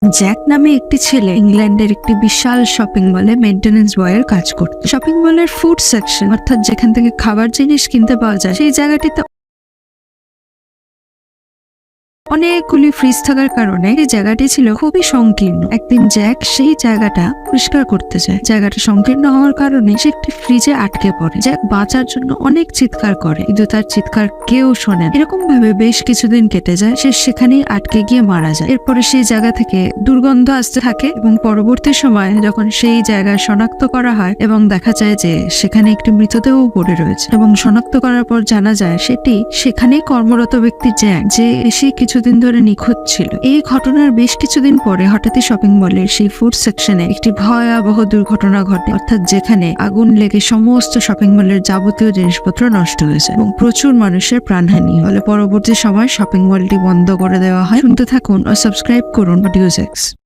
Jack নামে একটি ছেলে ইংল্যান্ডের একটি বিশাল শপিং মলে মেইনটেনেন্স বয়ের কাজ করত। শপিং মলের ফুড সেকশন অর্থাৎ যেখান থেকে খাবার জিনিস কিনতে পাওয়া যায় সেই জায়গাটিতে অনেকগুলি ফ্রিজ থাকার কারণে এই জায়গাটি ছিল খুবই সংকীর্ণ। একদিন জ্যাক সেই জায়গাটা পরিষ্কার করতে যায়। জায়গাটা সংকীর্ণ হওয়ার কারণে সে একটি ফ্রিজে আটকে পড়ে। জ্যাক বাঁচার জন্য অনেক চিৎকার করে, কিন্তু তার চিৎকার কেউ শোনে না। এরকম ভাবে বেশ কিছুদিন কেটে যায়। সে সেখানেই আটকে গিয়ে মারা যায়। এরপরে সেই জায়গা থেকে দুর্গন্ধ আসতে থাকে এবং পরবর্তী সময়ে যখন সেই জায়গায় শনাক্ত করা হয় এবং দেখা যায় যে সেখানে একটি মৃতদেহ পড়ে রয়েছে এবং শনাক্ত করার পর জানা যায় সেটি সেখানেই কর্মরত ব্যক্তি জ্যাক, যে এসে কিছুদিন ধরে নিখোঁজ ছিল। এই ঘটনার বেশ কিছুদিন পরে হঠাৎই শপিং মলের সেই ফুড সেকশনে একটি ভয়াবহ দুর্ঘটনা ঘটে, অর্থাৎ যেখানে আগুন লেগে সমস্ত শপিং মলের যাবতীয় জিনিসপত্র নষ্ট হয়েছে এবং প্রচুর মানুষের প্রাণহানি হলে পরবর্তী সময় শপিং মলটি বন্ধ করে দেওয়া হয়। শুনতে থাকুন ও সাবস্ক্রাইব করুন অডিওজেক্স।